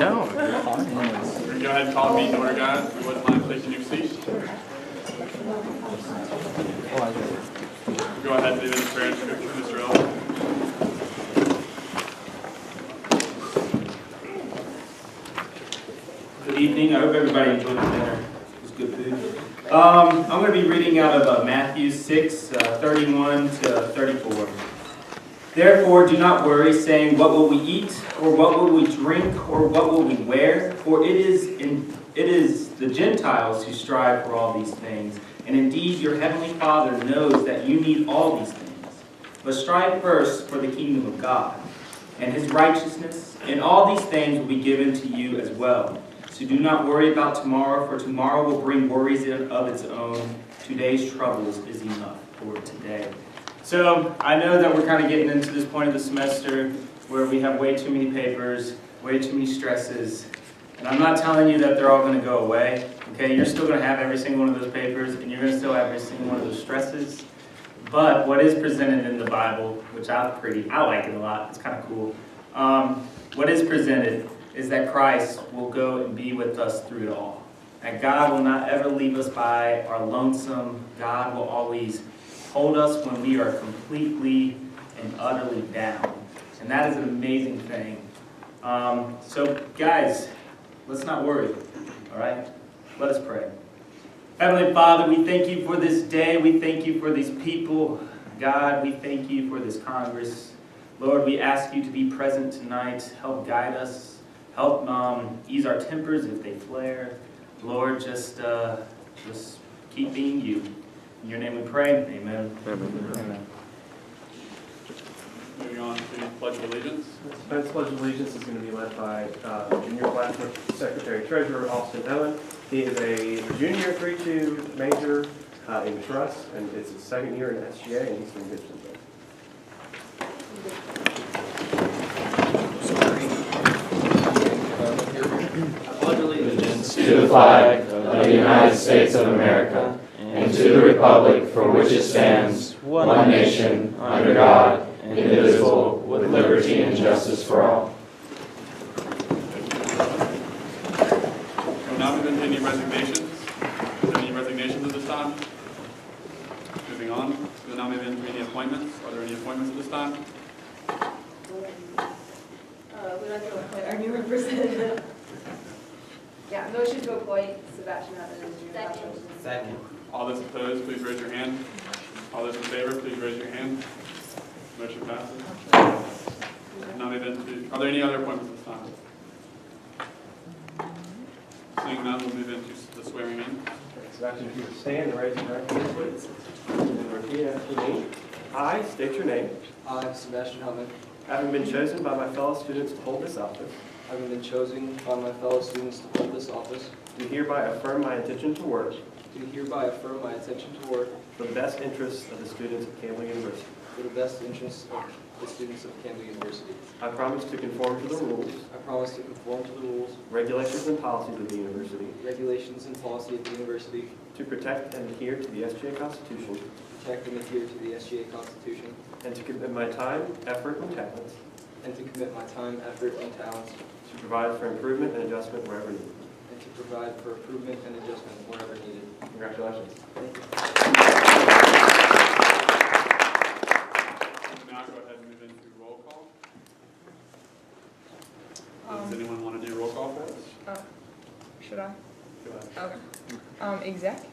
No. We're going to go ahead and call the meeting order, guys. If you wouldn't mind taking your seats. Go ahead and move into prayer and scripture, Mr. Ellis. Good evening. I hope everybody enjoyed the dinner. It was good food. I'm going to be reading out of Matthew 6, 31 to 34. Therefore, do not worry, saying, what will we eat, or what will we drink, or what will we wear? For it is the Gentiles who strive for all these things. And indeed, your heavenly Father knows that you need all these things. But strive first for the kingdom of God and his righteousness, and all these things will be given to you as well. So do not worry about tomorrow, for tomorrow will bring worries of its own. Today's troubles is enough for today. So I know that we're kind of getting into this point of the semester where we have way too many papers, way too many stresses. And I'm not telling you that they're all going to go away. Okay, you're still going to have every single one of those papers, and you're going to still have every single one of those stresses. But what is presented in the Bible, which I like it a lot, it's kind of cool. What is presented is that Christ will go and be with us through it all. That God will not ever leave us by our lonesome. God will always hold us when we are completely and utterly down. And that is an amazing thing. So guys, let's not worry, all right? Let us pray. Heavenly Father, we thank you for this day. We thank you for these people. God, we thank you for this Congress. Lord, we ask you to be present tonight. Help guide us. Help ease our tempers if they flare. Lord, just keep being you. In your name we pray. Amen. Amen. Moving on to Pledge of Allegiance. Tonight's Pledge of Allegiance is going to be led by Junior Class Secretary Treasurer Austin Owen. He is a junior 3-2 major in trust, and it's his second year in SGA, and he's doing good for them. I pledge allegiance to the flag of the United States of America and to the republic for which it stands, one nation, under God, indivisible, with liberty and justice for all. We'll now move into any resignations. Is there any resignations at this time? Moving on. We'll now move into any appointments. Are there any appointments at this time? We'd like to appoint our new representative. Yeah, motion to appoint Sebastian Evans as junior class. Second. All those opposed, please raise your hand. All those in favor, please raise your hand. Motion passes. Now move into, are there any other appointments this time? Seeing none, we'll move into the swearing in. Sebastian, if you would stand and raise your right hand, please. And repeat after me. I state your name. I, Sebastian Hellman, Having been chosen by my fellow students to hold this office, having been chosen by my fellow students to hold this office, do hereby affirm my intention to work do hereby affirm my intention to work for the best interests of the students of Campbell University. for the best interests of the students of Campbell University. I promise to conform to the rules, I promise to conform to the rules, regulations, and policies of the university, regulations, and policy of the university, to protect and adhere to the SGA Constitution, protect and adhere to the SGA Constitution, and to commit my time, effort, and talents and to commit my time, effort, and talents, to provide for improvement and adjustment wherever needed. and to provide for improvement and adjustment wherever needed. Congratulations. Thank you. We'll now go ahead and move into roll call. Does anyone want to do roll call for us? Should I? Go ahead. Okay. Exec?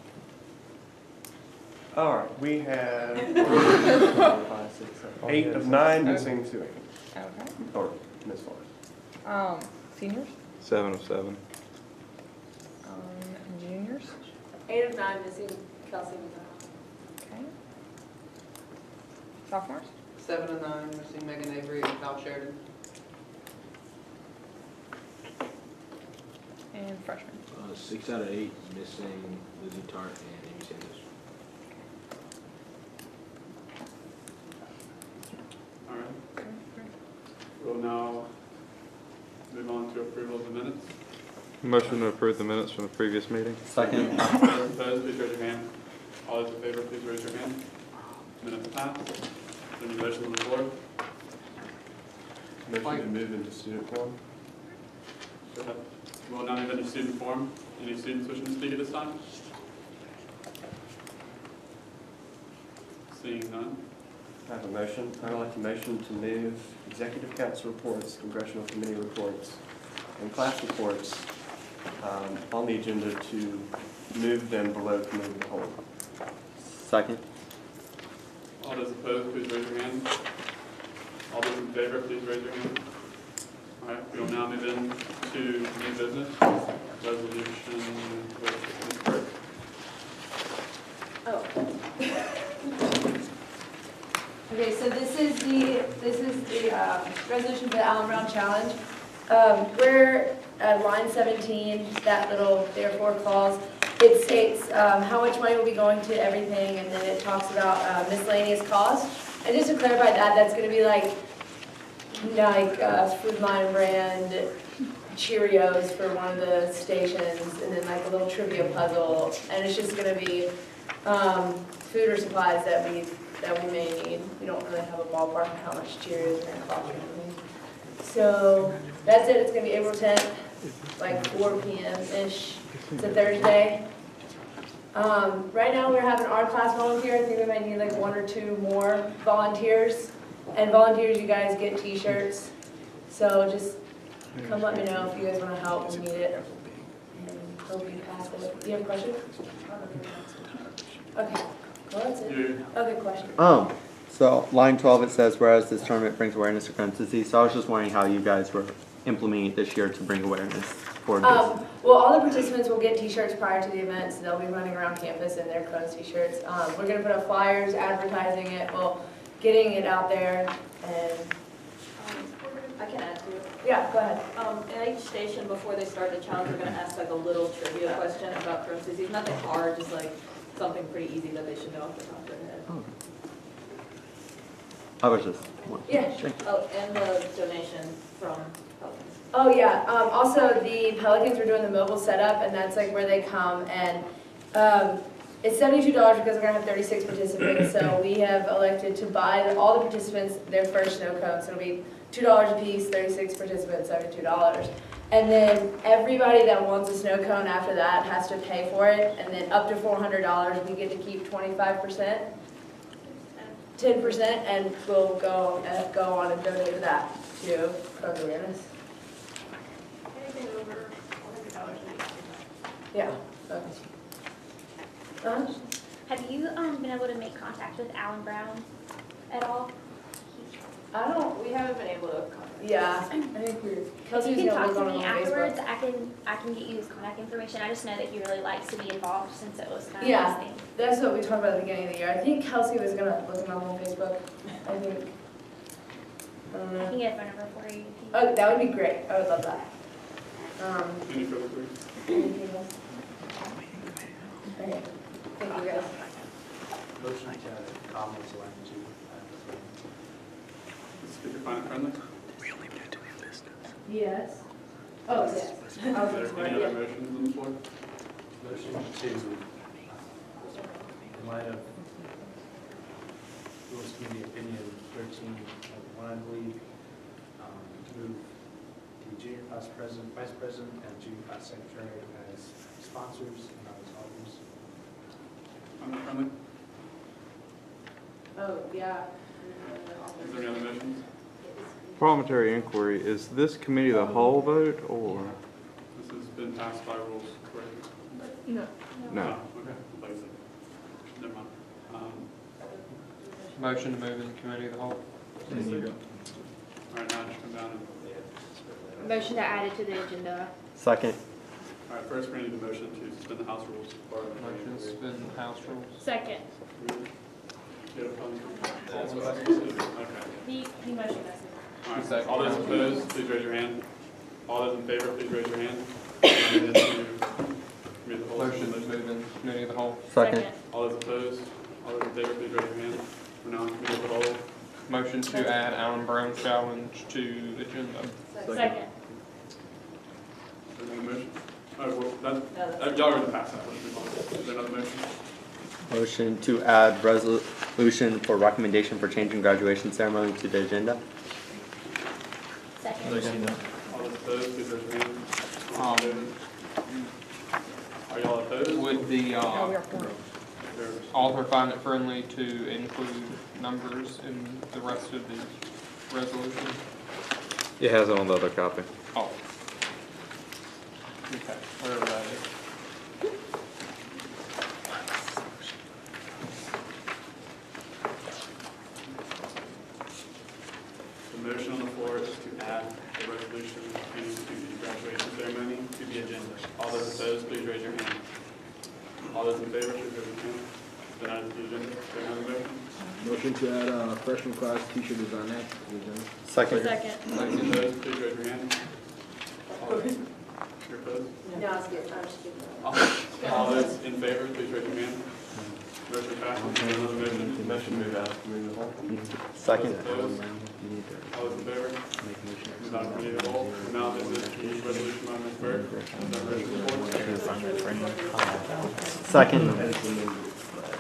All right, we have 8 of 9 missing to it. Okay. Or Ms. Forrest. Seniors? 7 of 7. Juniors? 8 of 9 missing Kelsey. Okay. Sophomores? 7 of 9, missing Megan Avery and Kyle Sheridan. And freshmen? 6 out of 8, missing Lizzie Tart and Amy Sanders. All right. We'll now move on to approval of the minutes. Motion to approve the minutes from the previous meeting. Second. All those opposed, please raise your hand. All those in favor, please raise your hand. Minutes passed. Is there any motion on the floor? Motion to move into student forum. Go ahead. We'll now move into student forum. Any students wishing to speak at this time? Seeing none. I have a motion. I would like to motion to move executive council reports, congressional committee reports, and class reports on the agenda to move them below committee of the whole. Second. All those opposed, please raise your hand. All those in favor, please raise your hand. All right, we will now move into new business. Resolution with Ms. Burke. Oh. Okay, so this is the resolution for the Allen Brown Challenge. We're at line 17, that little therefore clause. It states how much money will be going to everything, and then it talks about miscellaneous costs. And just to clarify that, that's going to be like Food Line brand Cheerios for one of the stations, and then like a little trivia puzzle. And it's just going to be food or supplies that we may need. We don't really have a ballpark of how much Cheerios are going to cost or anything. So that's it. It's going to be April 10th, like 4 p.m.-ish. It's a Thursday. Right now we're having our class volunteer. I think we might need like 1 or 2 more volunteers. And volunteers, you guys get t-shirts. So just come let me know if you guys want to help and need it. And hope you pass it. Do you have a question? Okay. Well, that's it. Okay, question. So line 12, it says, whereas this tournament brings awareness to Crohn's disease. So I was just wondering how you guys were implementing it this year to bring awareness for this. Well, all the participants will get t-shirts prior to the event, so they'll be running around campus in their Crohn's t-shirts. We're going to put up flyers advertising it, getting it out there, and I can add to it. yeah, go ahead. In each station, before they start the challenge, we're going to ask like a little trivia question about Crohn's disease. Nothing hard, just like something pretty easy that they should know off the top of their head. Oh. I was just Yeah. Oh, and the donation from Pelicans. Oh, yeah. Also, the Pelicans are doing the mobile setup, and that's like where they come. And it's $72 because we're going to have 36 participants. So we have elected to buy all the participants their first snow cone. So it'll be $2 a piece, 36 participants, $72. And then everybody that wants a snow cone after that has to pay for it. And then up to $400, we get to keep 25%. 10%, and we'll go on and donate that to Crohn's awareness. Anything over $100. Yeah. Okay. Have you been able to make contact with Alan Brown at all? We haven't been able to. Yeah, I think Kelsey's If you can gonna talk look to on me Facebook. afterwards, I can get you his contact information. I just know that he really likes to be involved since it was kind of Yeah. his thing. That's what we talked about at the beginning of the year. I think Kelsey was gonna look him up on Facebook. I think. I don't I know. can get a phone number for you. Oh, that would be great. I would love that. Any further queries? Anything else? Okay. Thank you guys. Motion to comments language. Speaker fine and friendly? Yes. Oh, yes. I was Is there looking for any it, other yeah. motions on the floor? Motion to, in light of Rules Committee Opinion 13.1, I believe, move the junior class president, vice president, and junior class secretary as sponsors and not as authors. Fine and friendly? Oh, yeah. Is there any other motions? Parliamentary inquiry, is this committee the whole vote, or? This has been passed by rules, correct? No. No. Okay, like I said, never mind. Motion to move in the committee of the whole. All right, now just come down and, Motion to add it to the agenda. Second. all right, first we need a motion to suspend the House rules. Motion to suspend the House rules. Second. Okay. He motioned us. All right, all those opposed, please raise your hand. All those in favor, please raise your hand. And then to committee of the whole. Motion to move in committee of the whole. Second. All those opposed, all those in favor, please raise your hand. We're now in committee of the whole. Motion to add Alan Brown challenge to the agenda. Second. Is there another motion? Oh, well, y'all already passed that. Is there another motion? Motion to add resolution for recommendation for changing graduation ceremony to the agenda. Second. All those opposed, please raise your hand. Are y'all opposed? Would the No, we are for it. author find it friendly to include numbers in the rest of the resolution? It has it on the other copy. Oh. Okay, whatever that is. The motion on the floor is to add the resolution pertaining to the graduation ceremony to the agenda. All those opposed, please raise your hand. All those in favor, please raise your hand. Then add to the agenda. Is there another motion? Motion to add freshman class t-shirt design act to the agenda. Second. Those opposed, please raise your hand. All those, you're opposed? No, I'm just kidding. All those in favor, please raise your hand. Motion passes. Is there another motion? Motion to move out, move the whole. Second. All those in favor? Move out of committee of the whole. Now this is the resolution by Ms. Byrd. Is that ready for Second.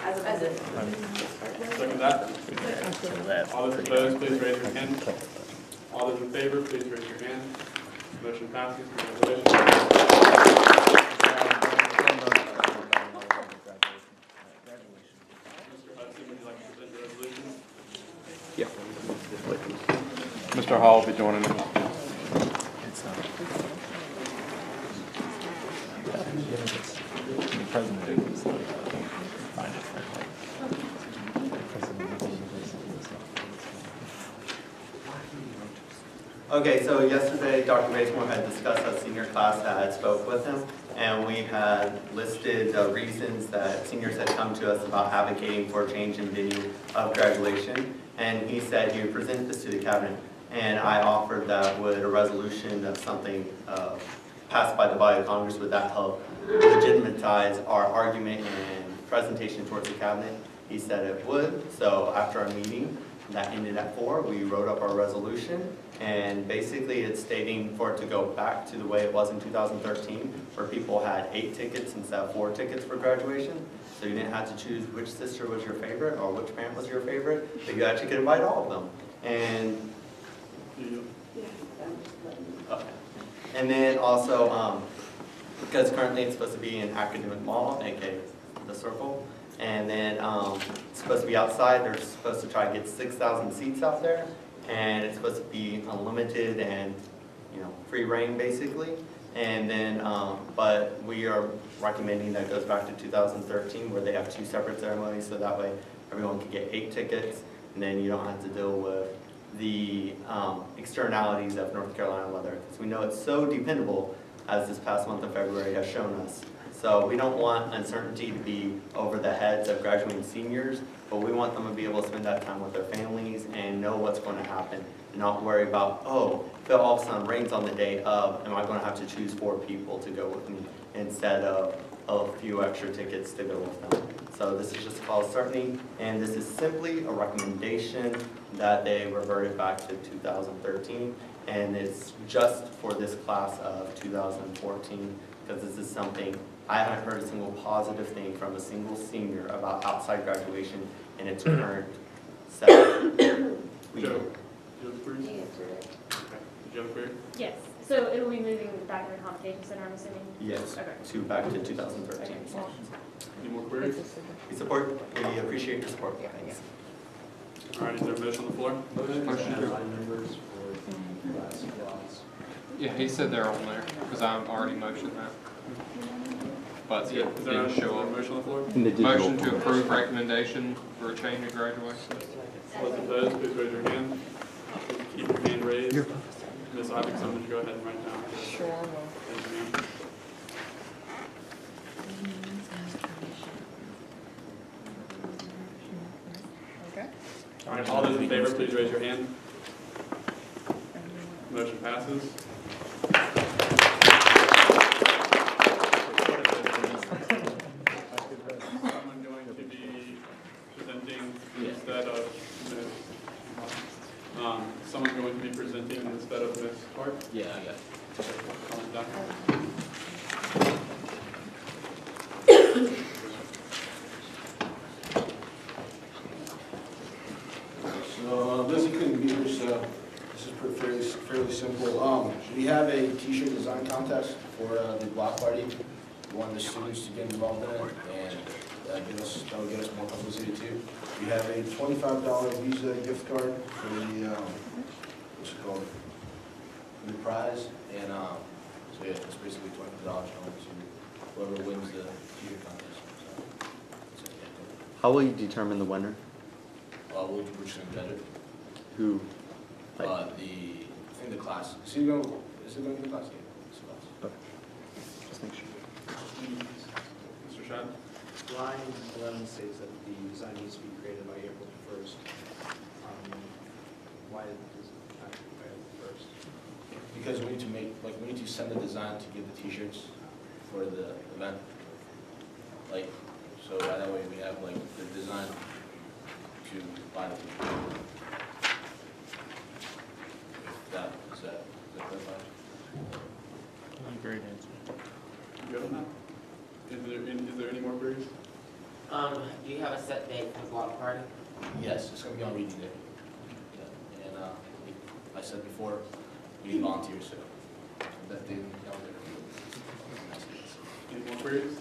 As amended. Second that? All those opposed, please raise your hand. All those in favor, please raise your hand. Motion passes. Congratulations. Mr. Hudson, would you like to present the resolution? Mr. Hall will be joining us. Okay, so yesterday, Dr. Basemore had discussed how senior class had spoke with him, and we had listed reasons that seniors had come to us about advocating for a change in venue of graduation, and he said he would present this to the cabinet, and I offered that would a resolution of something passed by the body of Congress, would that help legitimize our argument and presentation towards the cabinet? He said it would, so after our meeting, that ended at 4, we wrote up our resolution, and basically it's stating for it to go back to the way it was in 2013, where people had 8 tickets instead of 4 tickets for graduation. So you didn't have to choose which sister was your favorite or which parent was your favorite, but you actually could invite all of them. And okay. And then also, because currently it's supposed to be in Academic Mall, aka the Circle, and then it's supposed to be outside. They're supposed to try to get 6,000 seats out there, and it's supposed to be unlimited and, you know, free reign basically. And then, but we are recommending that goes back to 2013, where they have 2 separate ceremonies, so that way everyone can get 8 tickets, and then you don't have to deal with the externalities of North Carolina weather, because we know it's so dependable, as this past month of February has shown us. So we don't want uncertainty to be over the heads of graduating seniors, but we want them to be able to spend that time with their families and know what's going to happen, and not worry about, oh, if it all of a sudden rains on the day of, am I going to have to choose 4 people to go with me instead of a few extra tickets to go with them. So this is just called certainty, and this is simply a recommendation that they reverted back to 2013, and it's just for this class of 2014, because this is something, I haven't heard a single positive thing from a single senior about outside graduation in its current setting. Joe, do you have a query? He answered it. Okay. Did you have a query? Yes, so it'll be moving back in the convocation center, I'm assuming? Yes, Okay. back to 2013. Any more queries? We support, we appreciate your support. Thanks. All right, is there a motion on the floor? Motion to add line numbers for class slots. Yeah, he said they're on there, because I already motioned that. But it Is there didn't show a up. motion on the floor? Motion to approve recommendation for a change in graduation. All those opposed, please raise your hand. Please keep your hand raised. Ms. Iverson, would you go ahead and write down? Sure, I will. Thank you, ma'am. Okay. All right, all those in favor, please raise your hand. Motion passes. Someone going to be presenting instead of Ms. Someone going to be presenting instead of Ms. Hart? Yeah, I got it. So Lizzie couldn't be here, so this is fairly simple. We have a t-shirt design contest for the block party. We want the students to get involved in it, and that will get us more publicity too. We have a $25 Visa gift card for the, what's it called? The prize, and so yeah, it's basically $25 going to whoever wins the t-shirt contest. So, that's it. How will you determine the winner? We're just gonna judge it. Who? I think the class. Is it going to be the class? Yeah, it's the class. Okay. Just make sure. Mr. Shad? Line 11 states that the design needs to be created by April 1st. Why is it not by April 1st? Because we need to send the design to get the t-shirts for the event. So by that way we have the design to buy the t-shirt. Is that clarified? Great answer. You good on that? Is there any more queries? Do you have a set date for the block party? Yes, it's going to be on reading day. Yeah. And like I said before, we need volunteers, so that date on the calendar. Any more queries?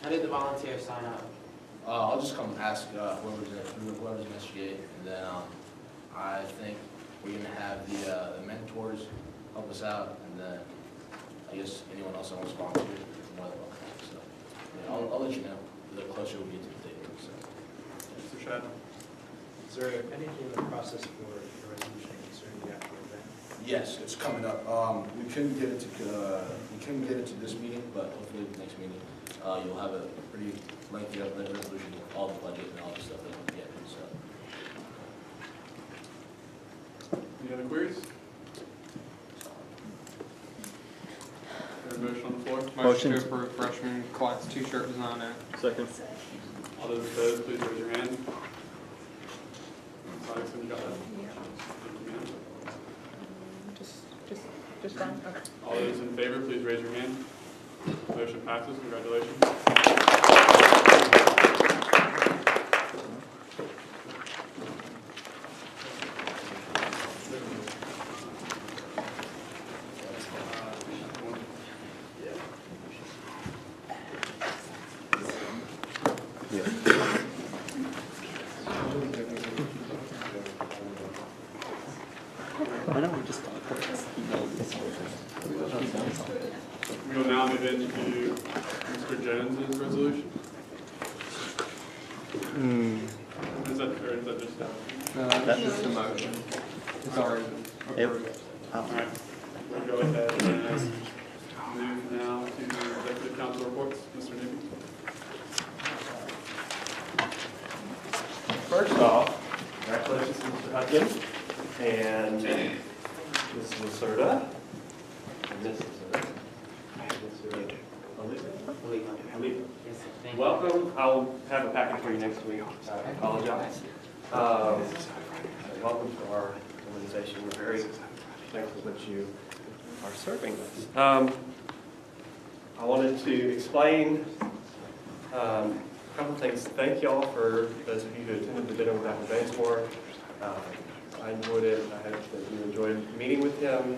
How did the volunteers sign up? I'll just come ask whoever's in SGA, and then I think we're going to have the mentors help us out, and then I guess anyone else that wants to volunteer is more than welcome. So yeah, I'll let you know the closer we get to the date. So. Mr. Shad? Is there anything in the process for the resolution concerning the actual event? Yes, it's coming up. We couldn't get it to this meeting, but hopefully the next meeting you'll have a pretty lengthy resolution with all the budget and all the stuff that we'll get. So. Any other queries? There's a motion on the floor. Motion to approve freshman class t-shirt design act. Second. All those opposed, please raise your hand. Alex, you got that? Just one, okay. All those in favor, please raise your hand. Motion passes. Congratulations. Why don't we just We will now move into Mr. Jones's resolution. Is that just That's just a motion. It's already approved. all right? We'll go ahead and move now to executive council reports. Mr. Newby. First off, congratulations to Mr. Hudson and Ms. Lacerda. And Ms. Lacerda. Yes, thank you. Welcome. I'll have a packet for you next week. I apologize. Welcome to our organization. We're very thankful that you are serving us. I wanted to explain a couple things. Thank y'all for those of you who attended the dinner with Dr. Bansmore. I enjoyed it. I hope that you enjoyed meeting with him.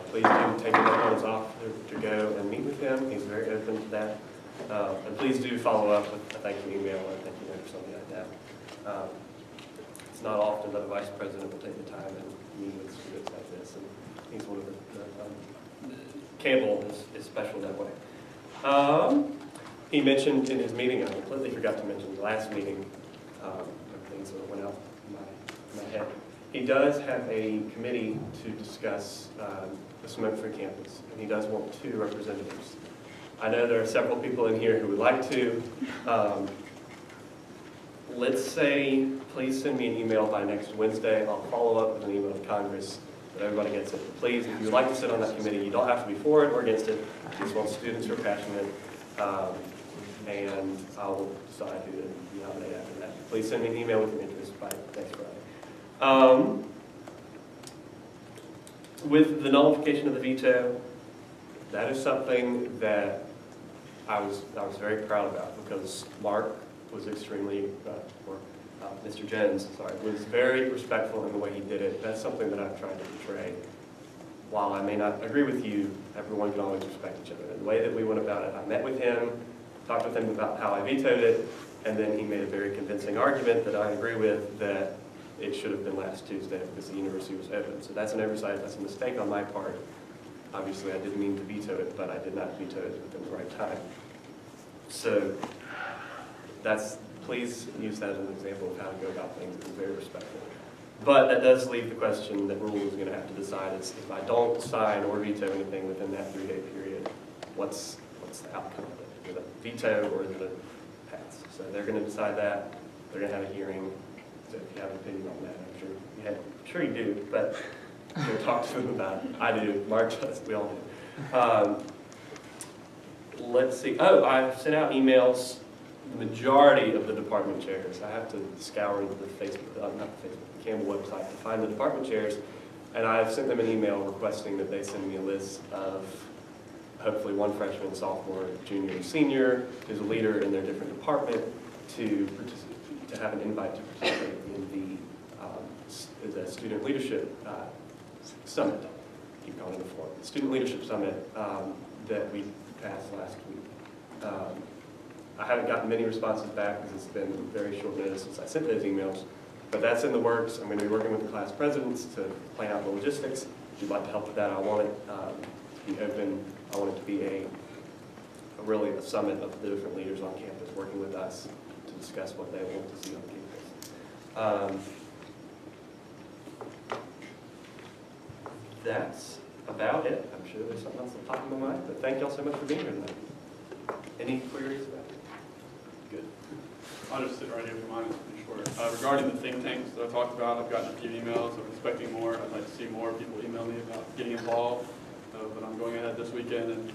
Please do take your phones off to go and meet with him. He's very open to that. And please do follow up with a thank you email or a thank you note or something like that. It's not often that a vice president will take the time and meet with students like this. And he's one of the Campbell is special that way. He mentioned in his meeting, I completely forgot to mention the last meeting, things that went out in my head. He does have a committee to discuss the smoke-free campus, and he does want 2 representatives. I know there are several people in here who would like to. Let's say, please send me an email by next Wednesday. I'll follow up with an email to Congress that everybody gets it. Please, if you would like to sit on that committee, you don't have to be for it or against it. Just want students who are passionate, and I'll decide who to nominate after that. Please send me an email with your interest by next Friday. With the nullification of the veto, that is something that I was very proud about, because Mark was extremely, Mr. Jones, sorry, was very respectful in the way he did it. That's something that I've tried to portray while I may not agree with you, everyone can always respect each other. And the way that we went about it, I met with him, talked with him about how I vetoed it, and then he made a very convincing argument that I agree with, that it should have been last Tuesday because the university was open. So that's an oversight, that's a mistake on my part. Obviously, I didn't mean to veto it, but I did not veto it within the right time. So please use that as an example of how to go about things. It's very respectful. But that does leave the question that Rule is going to have to decide is if I don't sign or veto anything within that 3-day period, what's the outcome of it? Is it a veto or is it a pass? So they're going to decide that. They're going to have a hearing. So if you have an opinion on that, I'm sure you do, but you'll talk to them about it. I do. Mark does. We all do. Let's see. Oh, I've sent out emails. The majority of the department chairs. I have to scour the Facebook, not the Facebook, the Campbell website to find the department chairs, and I've sent them an email requesting that they send me a list of hopefully one freshman, sophomore, junior, and senior who's a leader in their different department to have an invite to participate in the student leadership summit. Keep calling it the forum. The student leadership summit that we passed last week. I haven't gotten many responses back because it's been very short notice since I sent those emails, but that's in the works. I'm going to be working with the class presidents to plan out the logistics. If you'd like to help with that, I want it to be open. I want it to be really a summit of the different leaders on campus working with us to discuss what they want to see on campus. That's about it. I'm sure there's something else on top of my mind, but thank y'all so much for being here tonight. Any queries about it? Good. I'll just sit right here with mine, it's pretty short. Regarding the think tanks that I talked about, I've gotten a few emails. I'm expecting more. I'd like to see more people email me about getting involved. But I'm going ahead this weekend and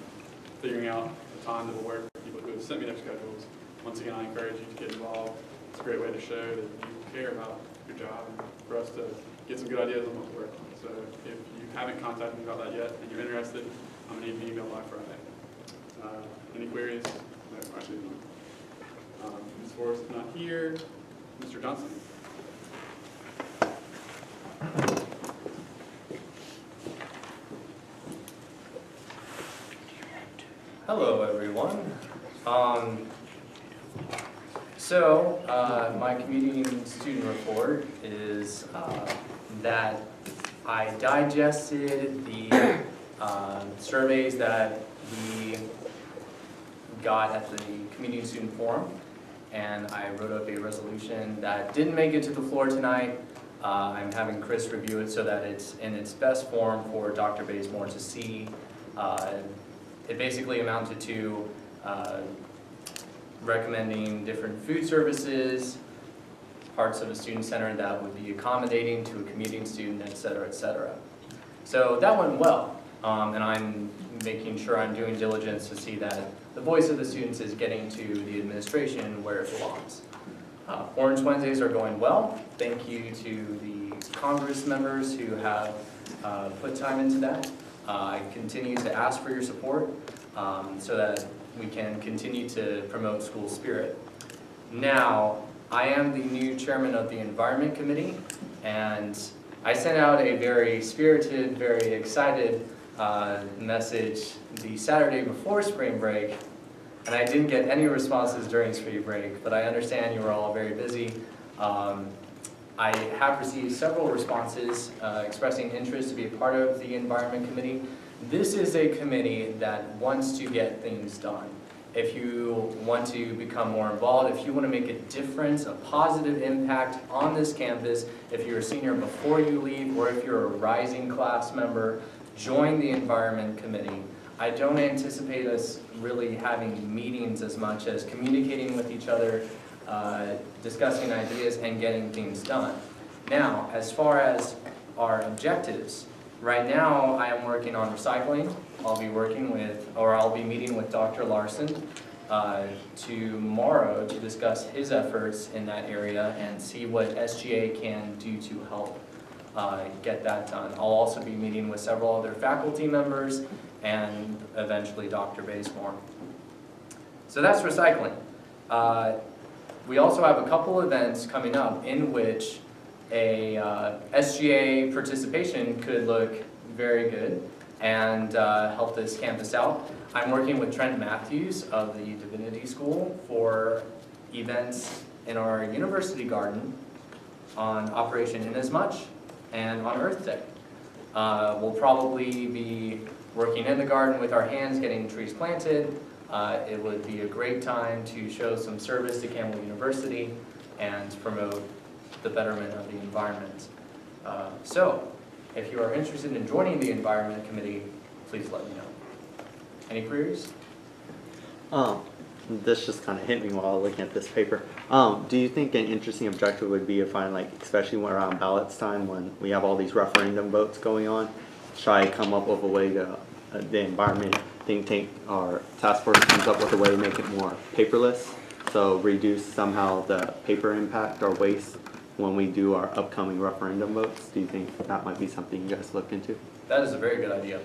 figuring out a time that will work for people who have sent me their schedules. Once again, I encourage you to get involved. It's a great way to show that you care about your job and for us to get some good ideas on what to work on. So if you haven't contacted me about that yet and you're interested, I'm going to need an email by Friday. Any queries? No, actually none. Ms. Forrest is not here. Mr. Johnson? Hello, everyone. My community student report is that I digested the surveys that we got at the community student forum, and I wrote up a resolution that didn't make it to the floor tonight. I'm having Chris review it so that it's in its best form for Dr. Bazemore to see. It basically amounted to recommending different food services, parts of a student center that would be accommodating to a commuting student, et cetera, et cetera. So that went well, and I'm making sure I'm doing diligence to see that the voice of the students is getting to the administration where it belongs. Orange Wednesdays are going well. Thank you to the Congress members who have put time into that. I continue to ask for your support so that we can continue to promote school spirit. Now, I am the new chairman of the Environment Committee, and I sent out a very spirited, very excited message the Saturday before spring break, and I didn't get any responses during spring break, but I understand you were all very busy. I have received several responses expressing interest to be a part of the Environment Committee. This is a committee that wants to get things done. If you want to become more involved, if you want to make a difference, a positive impact on this campus, if you're a senior before you leave, or if you're a rising class member, join the Environment Committee. I don't anticipate us really having meetings as much as communicating with each other, discussing ideas, and getting things done. Now, as far as our objectives, right now I am working on recycling. I'll be meeting with Dr. Larson tomorrow to discuss his efforts in that area and see what SGA can do to help get that done. I'll also be meeting with several other faculty members and eventually Dr. Bazemore. So that's recycling. We also have a couple events coming up in which a SGA participation could look very good and help this campus out. I'm working with Trent Matthews of the Divinity School for events in our university garden on Operation Inasmuch and on Earth Day. We'll probably be working in the garden with our hands, getting trees planted. It would be a great time to show some service to Campbell University and promote the betterment of the environment. So, if you are interested in joining the Environment Committee, please let me know. Any queries? This just kind of hit me while looking at this paper. Do you think an interesting objective would be to find, like, especially when around ballots time, when we have all these referendum votes going on, try to come up with a way to, the environment think tank or task force comes up with a way to make it more paperless, so reduce somehow the paper impact or waste when we do our upcoming referendum votes? Do you think that might be something you guys look into? That is a very good idea.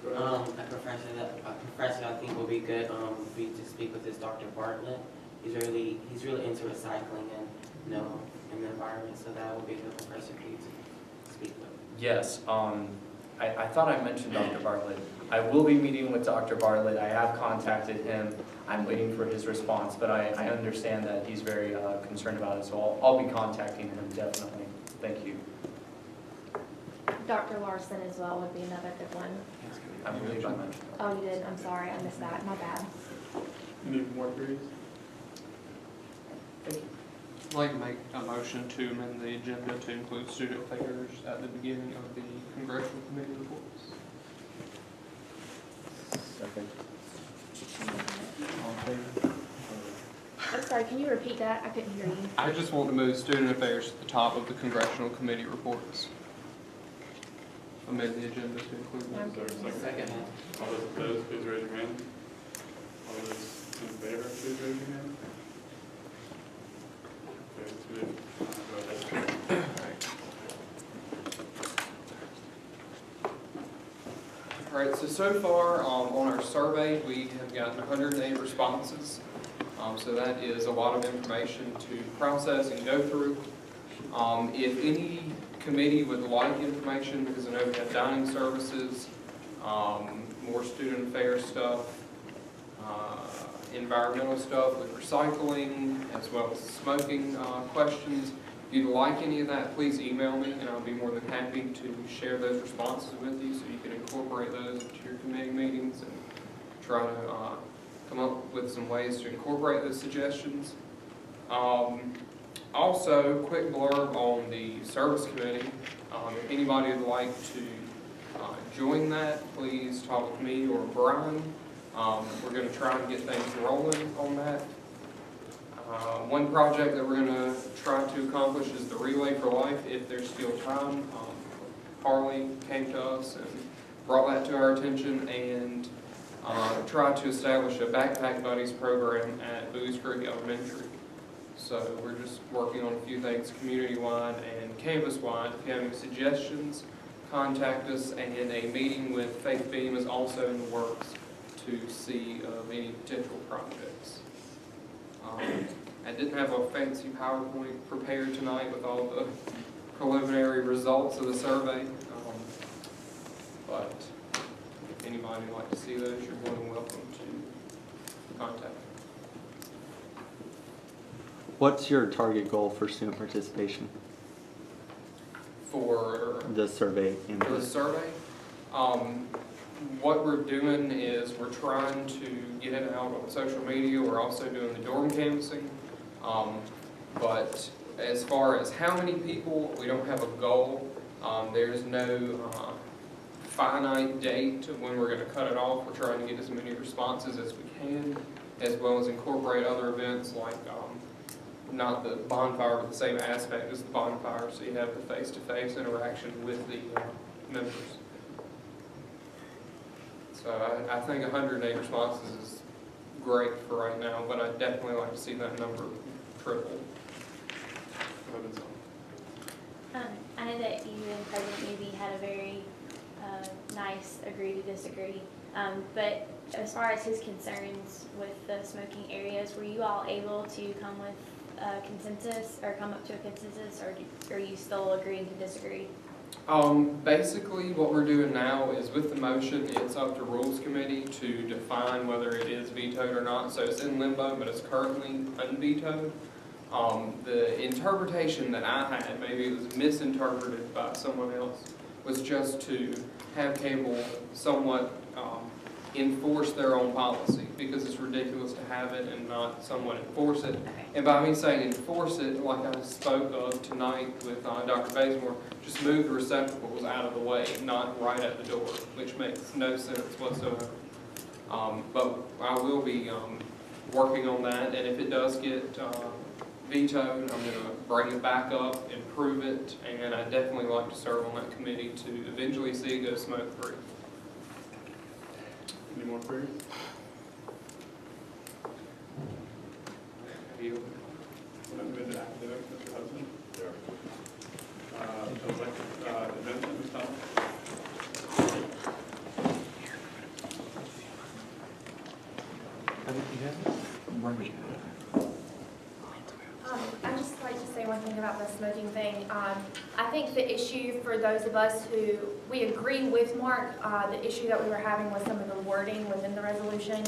A professor I think will be good. We to speak with this Dr. Bartlett. He's really into recycling and in the environment. So that will be a good professor for you to speak with. Yes. I thought I mentioned Dr. Bartlett. I will be meeting with Dr. Bartlett. I have contacted him. I'm waiting for his response, but I understand that he's very concerned about it. So I'll be contacting him definitely. Thank you. Dr. Larson as well would be another good one. I believe I mentioned. Oh, you did? I'm sorry, I missed that. My bad. Any more queries? Thank you. I'd like to make a motion to amend the agenda to include student affairs at the beginning of the Congressional Committee reports. Second. I'm sorry, can you repeat that? I couldn't hear you. I just want to move student affairs to the top of the Congressional Committee reports. Amend the agenda to include those. Is there a second? All those opposed, please raise your hand. All those in favor, please raise your hand. Okay, let's move. All right, so far on our survey, we have gotten 108 responses. So that is a lot of information to process and go through. If any committee would like information, because I know we have dining services, more student affairs stuff, environmental stuff with recycling, as well as smoking questions. If you'd like any of that, please email me, and I'll be more than happy to share those responses with you so you can incorporate those into your committee meetings and try to come up with some ways to incorporate those suggestions. Also, quick blurb on the service committee. If anybody would like to join that, please talk with me or Brian. We're going to try and get things rolling on that. One project that we're going to try to accomplish is the Relay for Life, if there's still time. Harley came to us and brought that to our attention, and tried to establish a Backpack Buddies program at Booze Creek Elementary. So we're just working on a few things community-wide and campus-wide. If you have any suggestions, contact us, and a meeting with Faith Beam is also in the works to see of any potential projects. I didn't have a fancy PowerPoint prepared tonight with all the preliminary results of the survey, but if anybody would like to see those, you're more than welcome to contact me. What's your target goal for student participation? For the survey? For the survey? What we're doing is we're trying to get it out on social media. We're also doing the dorm canvassing. But as far as how many people, we don't have a goal. There's no finite date to when we're going to cut it off. We're trying to get as many responses as we can, as well as incorporate other events like not the bonfire, but the same aspect as the bonfire, so you have the face-to-face interaction with the members. So I think 108 responses is great for right now, but I'd definitely like to see that number triple. I know that you and President Newby had a very nice agree to disagree, but as far as his concerns with the smoking areas, were you all able to come with a consensus or come up to a consensus, or are you still agreeing to disagree? Basically, what we're doing now is with the motion, it's up to Rules Committee to define whether it is vetoed or not. So it's in limbo, but it's currently unvetoed. The interpretation that I had, maybe it was misinterpreted by someone else, was just to have cable somewhat enforce their own policy, because it's ridiculous to have it and not someone enforce it. And by me saying enforce it, like I spoke of tonight with Dr. Bazemore, just move the receptacles out of the way, not right at the door, which makes no sense whatsoever. But I will be working on that, and if it does get vetoed, I'm going to bring it back up, improve it, and I'd definitely like to serve on that committee to eventually see it go smoke-free. Any more queries? What I'm going to have to do, Mr. Hudson? Sure. Advancement, Ms. Thomas? I'd just like to say one thing about the smoking thing. I think the issue for those of us who, we agree with Mark, the issue that we were having was some of the wording within the resolution.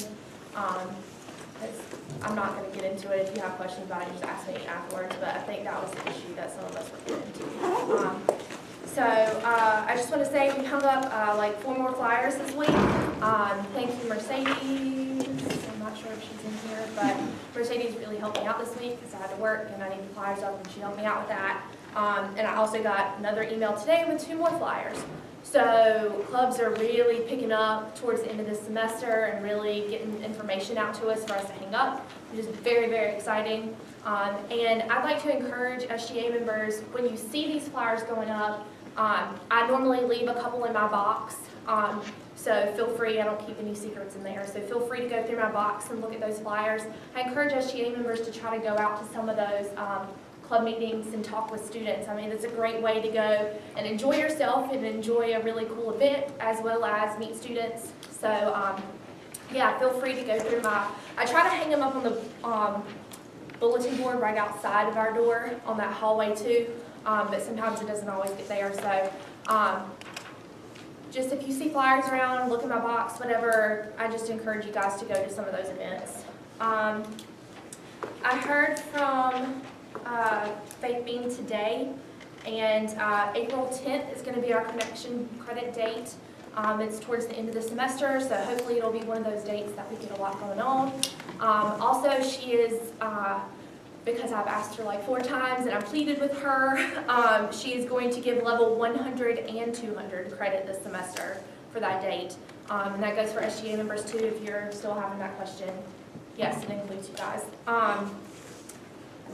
I'm not going to get into it. If you have questions about it, just ask me afterwards, but I think that was the issue that some of us were getting into. So I just want to say we hung up like 4 more flyers this week. Thank you, Mercedes. I'm not sure if she's in here, but Mercedes really helped me out this week because I had to work and I needed the flyers up, and she helped me out with that. And I also got another email today with 2 more flyers. So clubs are really picking up towards the end of this semester and really getting information out to us for us to hang up, which is very, very exciting. And I'd like to encourage SGA members, when you see these flyers going up, I normally leave a couple in my box. So feel free, I don't keep any secrets in there, so feel free to go through my box and look at those flyers. I encourage SGA members to try to go out to some of those club meetings and talk with students. I mean, it's a great way to go and enjoy yourself and enjoy a really cool event as well as meet students. So yeah, feel free to go through I try to hang them up on the bulletin board right outside of our door on that hallway too, but sometimes it doesn't always get there. So just if you see flyers around, look in my box, whatever, I just encourage you guys to go to some of those events. I heard from Faith Bean today, and April 10th is going to be our connection credit date. It's towards the end of the semester, so hopefully it'll be one of those dates that we get a lot going on. Also, she is, because I've asked her like 4 times and I pleaded with her, she is going to give level 100 and 200 credit this semester for that date. And that goes for SGA members too, if you're still having that question. Yes, it includes you guys.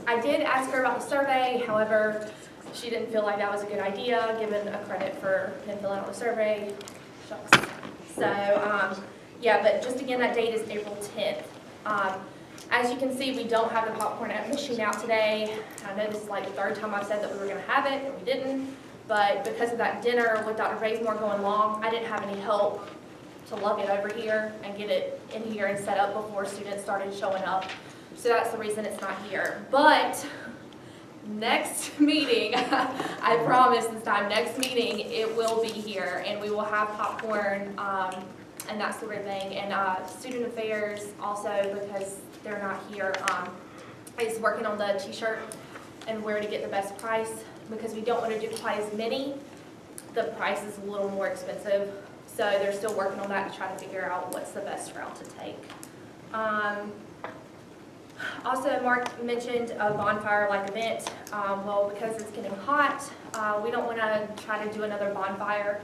I did ask her about the survey, however, she didn't feel like that was a good idea, given a credit for him filling out the survey. Shucks. So, yeah, but just again, that date is April 10th. As you can see, we don't have the popcorn machine out today. I know this is like the 3rd time I've said that we were going to have it, and we didn't. But because of that dinner with Dr. Bazemore going long, I didn't have any help to lug it over here and get it in here and set up before students started showing up. So that's the reason it's not here. But next meeting, I promise this time, next meeting, it will be here, and we will have popcorn and that sort of thing. And student affairs also, because they're not here, is working on the t-shirt and where to get the best price, because we don't want to do quite as many. The price is a little more expensive, so they're still working on that to try to figure out what's the best route to take. Also, Mark mentioned a bonfire-like event. Well, because it's getting hot, we don't want to try to do another bonfire,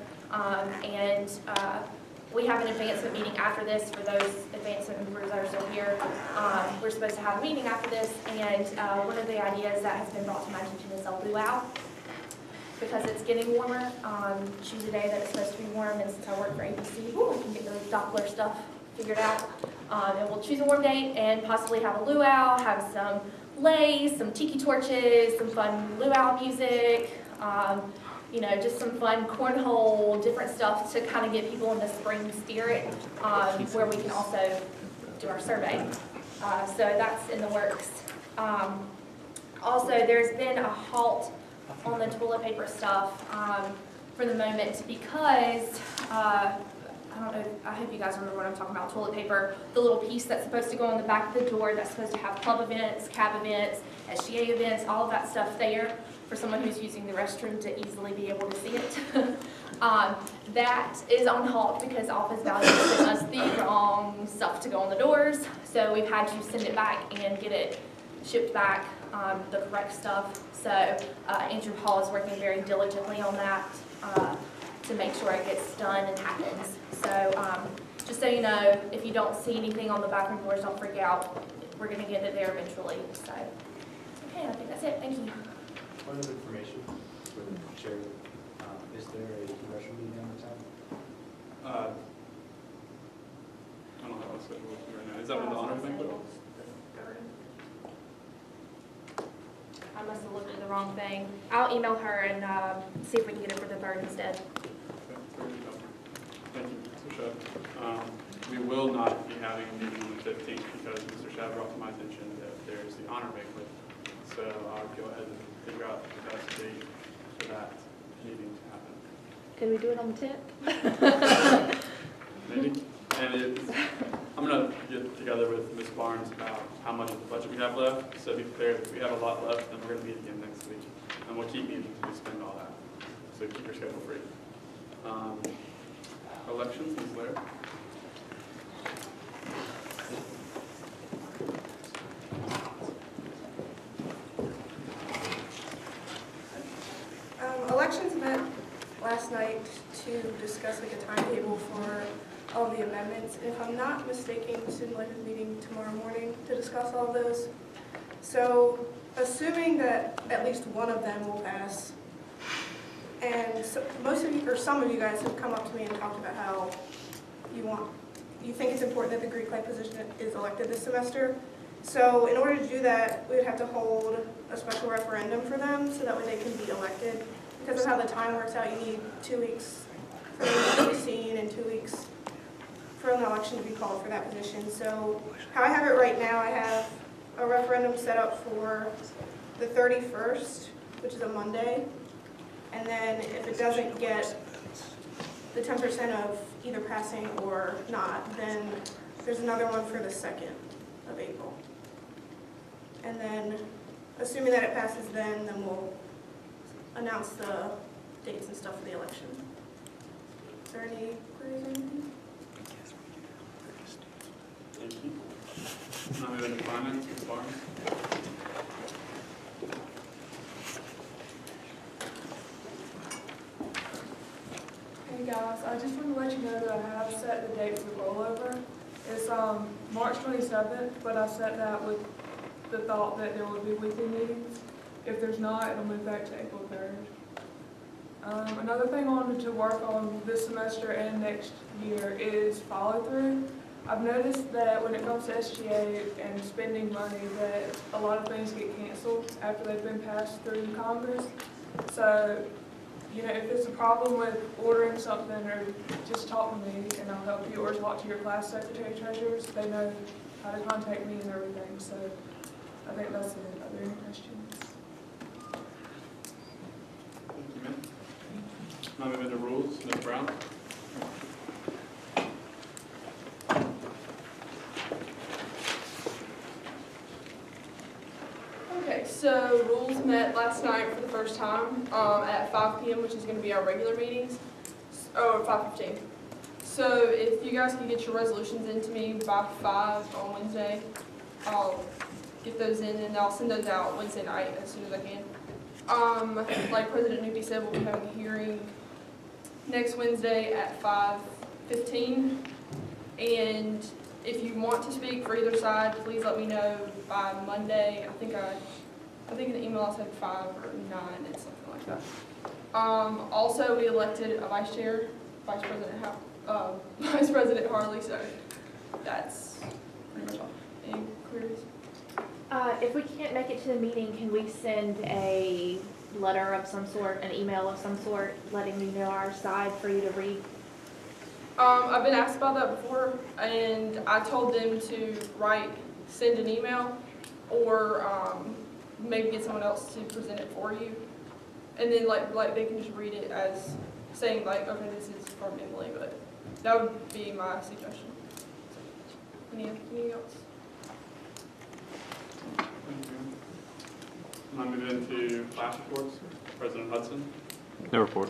and we have an advancement meeting after this for those advancement members that are still here. We're supposed to have a meeting after this, and one of the ideas that has been brought to my attention is a luau, because it's getting warmer. Choose a day that it's supposed to be warm, and since I work for ABC, I can get the Doppler stuff figured out. And we'll choose a warm date and possibly have a luau, have some lays, some tiki torches, some fun luau music, you know, just some fun cornhole, different stuff to kind of get people in the spring spirit, where we can also do our survey. So that's in the works. Also, there's been a halt on the toilet paper stuff. for the moment because, I don't know, I hope you guys remember what I'm talking about, toilet paper, the little piece that's supposed to go on the back of the door that's supposed to have club events, cab events, SGA events, all of that stuff there for someone who's using the restroom to easily be able to see it. That is on halt because Office Value sent us the wrong stuff to go on the doors. So we've had to send it back and get it shipped back, the correct stuff. So Andrew Hall is working very diligently on that to make sure it gets done and happens. So just so you know, if you don't see anything on the bathroom doors, don't freak out. We're going to get it there eventually. So, okay, I think that's it. Thank you. Point of information for the chair, is there a congressional meeting on the town? I don't have a schedule right now. Is that what the honor thing? I must have looked at the wrong thing. I'll email her and see if we can get it for the 3rd instead. Thank you, Mr. Shedd. We will not be having a meeting on the 15th because Mr. Shedd brought to my attention that there's the honor banquet. So I'll go ahead and figure out the best date for that meeting to happen. Can we do it on the 10th? Maybe. And I'm going to get together with Ms. Barnes about how much of the budget we have left. So be prepared, if we have a lot left, then we're going to meet again next week. And we'll keep meeting until we spend all that. So keep your schedule free. Elections, Ms. Laird. Elections met last night to discuss like a timetable for all the amendments. If I'm not mistaken, Student Life is meeting tomorrow morning to discuss all those. So assuming that at least one of them will pass, and so most of you, or some of you guys have come up to me and talked about how you think it's important that the Greek life position is elected this semester. So in order to do that, we would have to hold a special referendum for them so that way they can be elected. Because of how the time works out, you need 2 weeks for them to be seen and 2 weeks for an election to be called for that position. So how I have it right now, I have a referendum set up for the 31st, which is a Monday. And then if it doesn't get the 10% of either passing or not, then there's another one for the 2nd of April. And then, assuming that it passes then we'll announce the dates and stuff for the election. Is there any queries or anything? Thank you. Now we go to finance, Ms. Barnes. Hey guys, I just want to let you know that I have set the date for the rollover. It's March 27th, but I set that with the thought that there will be weekly meetings. If there's not, it'll move back to April 3rd. Another thing I wanted to work on this semester and next year is follow through. I've noticed that when it comes to SGA and spending money that a lot of things get canceled after they've been passed through Congress. So, you know, if there's a problem with ordering something, or just talk to me and I'll help you, or talk to your class secretary treasurers. They know how to contact me and everything. So I think that's it. Are there any questions? Thank you, ma'am. Now moving to rules, Ms. Brown. Okay, so rules met last night for the first time at 5 p.m., which is going to be our regular meetings, or 5:15. So if you guys can get your resolutions into me by 5 on Wednesday, I'll get those in and I'll send those out Wednesday night as soon as I can. Like President Newby said, we'll be having a hearing next Wednesday at 5:15. And if you want to speak for either side, please let me know by Monday. I think in the email I said 5 or 9, it's something like that. Also, we elected a vice chair, Vice President Harley, so that's pretty much all. Any queries? If we can't make it to the meeting, can we send a letter of some sort, an email of some sort, letting you know our side for you to read? I've been asked about that before, and I told them to send an email, or maybe get someone else to present it for you, and then like they can just read it as saying like, okay, this is from Emily, but that would be my suggestion. Anything else? Thank you. Now move into class reports. President Hudson. No report.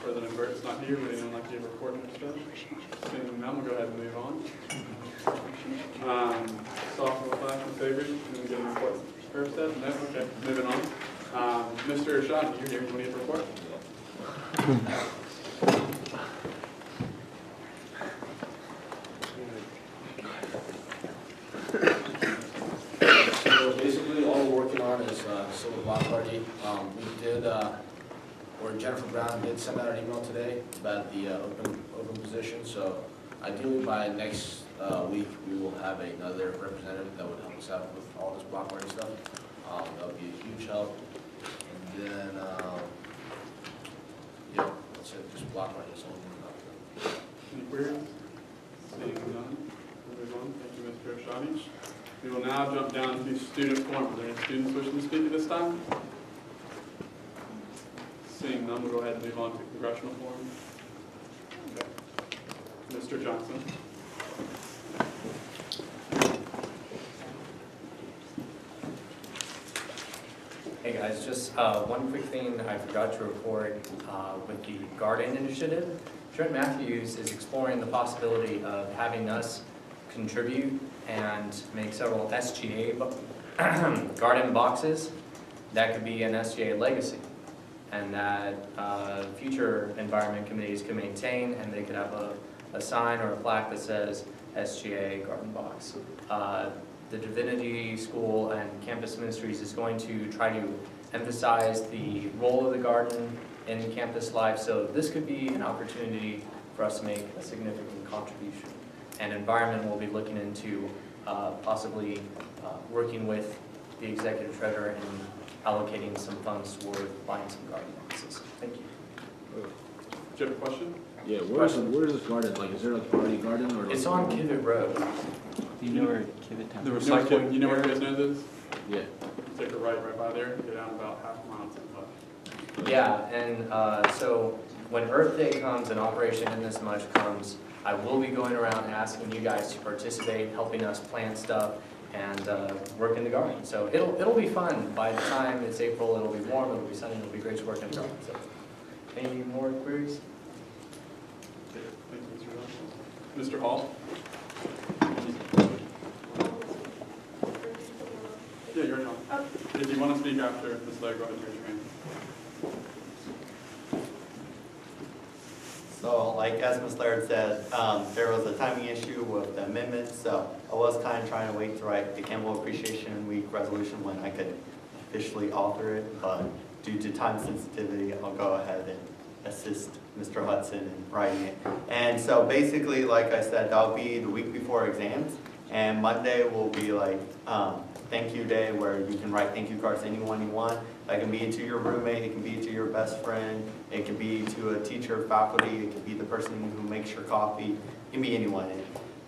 President Burke's not here. Would anyone like to give a report next time? Seeing none, we'll go ahead and move on. Sophomore class in favor. Anyone get a report? First step? No? Okay, moving on. Mr. Shot, you're here. You want to give a report? So basically, all we're working on is civil block party. We did, or Jennifer Brown did send out an email today about the open position. So ideally, by next week, we will have another representative that would help us out with all this block party stuff. That would be a huge help. And then, yeah, that's it. Just block party. That's all we're about. Any queries? Seeing none, we'll move on. Thank you, Mr. Oshani. We will now jump down to student forum. Are there any students wishing to speak at this time? Seeing none, we'll go ahead and move on to congressional forum. Okay. Mr. Johnson. Hey guys, just one quick thing I forgot to report with the Garden Initiative. Trent Matthews is exploring the possibility of having us contribute and make several SGA garden boxes that could be an SGA legacy, and that future environment committees could maintain, and they could have a sign or a plaque that says SGA garden box. The Divinity School and Campus Ministries is going to try to emphasize the role of the garden in campus life, so this could be an opportunity for us to make a significant contribution. And environment will be looking into possibly working with the executive treasurer and allocating some funds toward buying some garden boxes. Thank you. Do you have a question? Yeah, where is this garden? Like, is there like already a garden or? It's on Kivett Road. Do you know where Kivett Town The is? recycling. You know where you guys know this? Yeah. Take a right by there. Go down about half a mile to the left. Yeah, and so when Earth Day comes and Operation In This Much comes, I will be going around asking you guys to participate, helping us plant stuff and work in the garden. So it'll be fun. By the time it's April, it'll be warm, it'll be sunny, it'll be great to work in the garden. So, any more queries? Okay, thank you, Mr. Johnson. Mr. Hall? Yeah, you're on. If you want to speak after Ms. Laird, go ahead and raise your hand. So, like as Ms. Laird said, there was a timing issue with the amendments, so I was kind of trying to wait to write the Campbell Appreciation Week resolution when I could officially author it, but due to time sensitivity, I'll go ahead and assist Mr. Hudson in writing it. And so basically, like I said, that'll be the week before exams, and Monday will be like thank you day where you can write thank you cards to anyone you want. That can be to your roommate, it can be to your best friend, it can be to a teacher, faculty, it can be the person who makes your coffee, it can be anyone.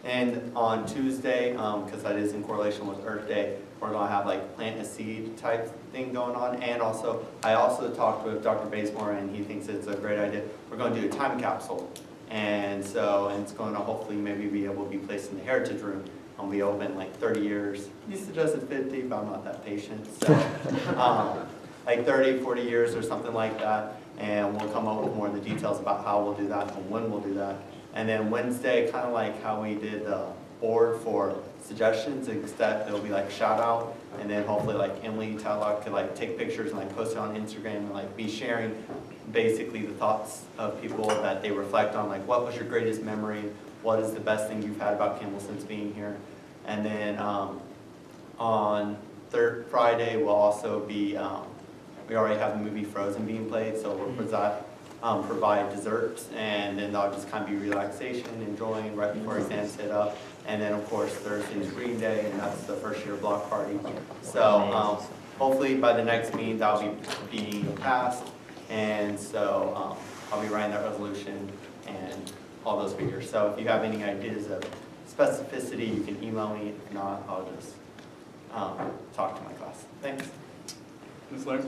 And on Tuesday, because that is in correlation with Earth Day, we're going to have like plant a seed type thing going on. And also, I also talked with Dr. Bazemore and he thinks it's a great idea. We're going to do a time capsule. And so, and it's going to hopefully maybe be able to be placed in the Heritage Room. And we open like 30 years. He suggested 50, but I'm not that patient. So, like 30, 40 years or something like that. And we'll come up with more of the details about how we'll do that and when we'll do that. And then Wednesday, kind of like how we did the board for suggestions, except it'll be like shout out. And then hopefully like Emily Tallock could like take pictures and like post it on Instagram and like be sharing basically the thoughts of people that they reflect on, like what was your greatest memory? What is the best thing you've had about Campbell since being here? And then on Friday will also be, we already have the movie Frozen being played, so we'll provide desserts, and then that'll just kind of be relaxation, enjoying right before exams hit up. And then of course Thursday's reading day, and that's the first year block party. So hopefully by the next meeting that'll be being passed, and so I'll be writing that resolution and all those figures. So if you have any ideas of specificity, you can email me. If not, I'll just talk to my class. Thanks. Ms. Laird?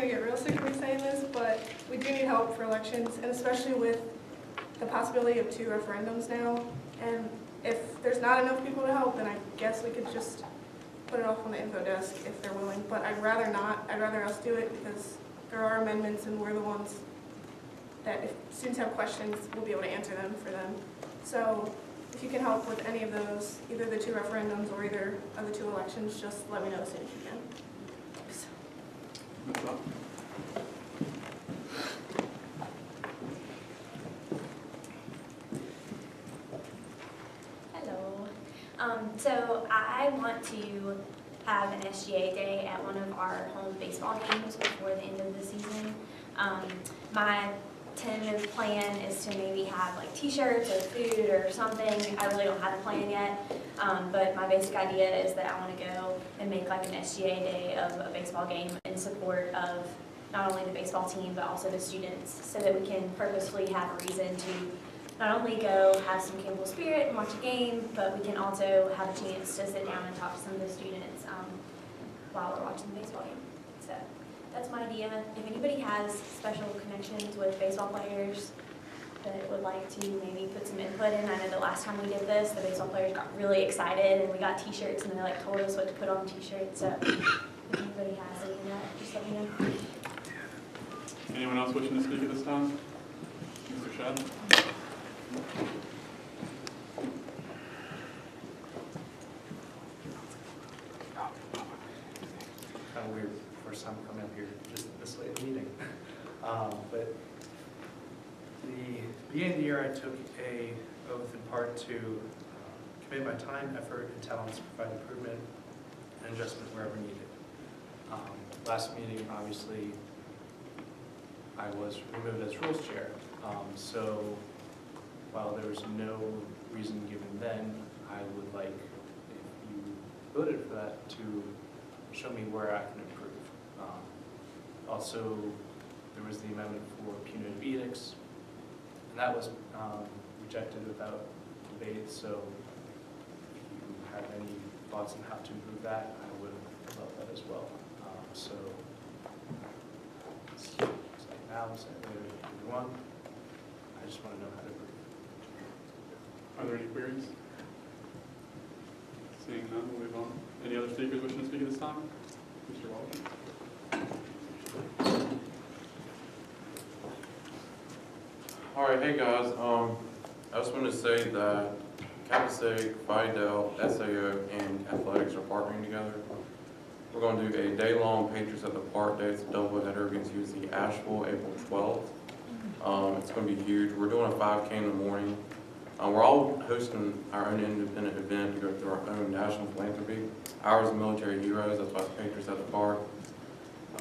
gonna get real sick of me saying this, but we do need help for elections, and especially with the possibility of 2 referendums now. And if there's not enough people to help, then I guess we could just put it off on the info desk if they're willing. But I'd rather not. I'd rather us do it because there are amendments, and we're the ones that if students have questions, we'll be able to answer them for them. So if you can help with any of those, either the 2 referendums or either of the 2 elections, just let me know as soon as you can. What's up? Hello. So I want to have an SGA day at one of our home baseball games before the end of the season. My tentative plan is to maybe have like t-shirts or food or something. I really don't have a plan yet, but my basic idea is that I want to go and make like an SGA day of a baseball game in support of not only the baseball team but also the students, so that we can purposefully have a reason to not only go have some Campbell spirit and watch a game, but we can also have a chance to sit down and talk to some of the students while we're watching the baseball game. So that's my idea. If anybody has special connections with baseball players that would like to maybe put some input in, I know the last time we did this, the baseball players got really excited and we got t-shirts and they like told us what to put on t-shirts. So if anybody has any of that, just let me know. Anyone else wishing to speak at this time? Mr. Shad? Kind of weird, first time coming up here just this late in the meeting. But the beginning of the year, I took a oath in part to commit my time, effort, and talents to provide improvement and adjustment wherever needed. Last meeting, obviously, I was removed as rules chair. So while there was no reason given then, I would like, if you voted for that, to show me where I can improve. Also, there was the amendment for punitive edicts, and that was rejected without debate. So if you have any thoughts on how to improve that, I would love that as well. So it's like now, it's like later, everyone. I just want to know how to improve. Are there any queries? Seeing none, we'll move on. Any other speakers wishing to speak at this time? Mr. Walton? All right, hey guys, I just wanted to say that Capasig, Vidal, SAO, and athletics are partnering together. We're going to do a day-long Patriots at the Park Day. It's a doubleheader against UC Asheville, April 12th. It's going to be huge. We're doing a 5K in the morning. We're all hosting our own independent event to go through our own national philanthropy. Ours is Military Heroes. That's why it's Patriots at the Park.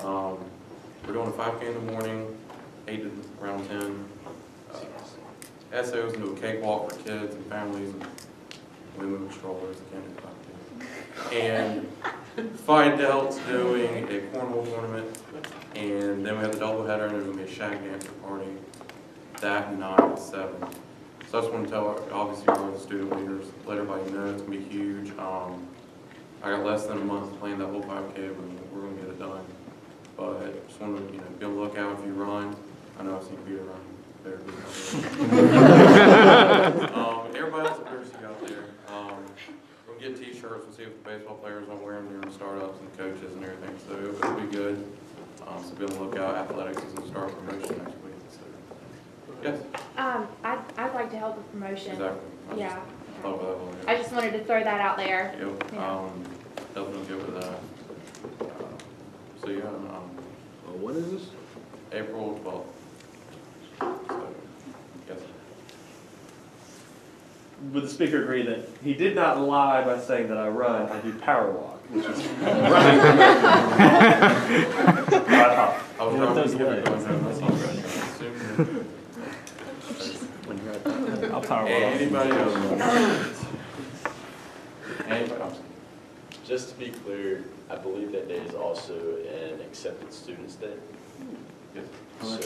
We're doing a 5K in the morning, 8 to around 10. SAO's do a cakewalk for kids and families and women with strollers. And Fidel's doing a cornhole tournament, and then we have the doubleheader, and there's going to be a shag dancer party that night at 7. So I just want to tell, obviously, all the student leaders, let everybody know it's going to be huge. I got less than a month to plan that whole 5K, but we're going to get it done. But just want to, be on the lookout if you run. I know I've seen Peter run. Better be everybody else appears to be out there. We'll get t-shirts. We'll see if the baseball players are wearing them during startups and coaches and everything. So it'll be good. So be on the lookout. Athletics is going to start promotion next week. So yes. I'd like to help with promotion. Exactly. Yeah. I I just wanted to throw that out there. Yep. Yeah. Definitely good with that. So yeah. When is this? April 12th. So, yes. Would the speaker agree that he did not lie by saying that I run, I do power walk, which is I was trying to get it going there. That's all right. I'll power walk. Anybody else? Anybody else? Just to be clear, I believe that day is also an accepted students day. Yes. So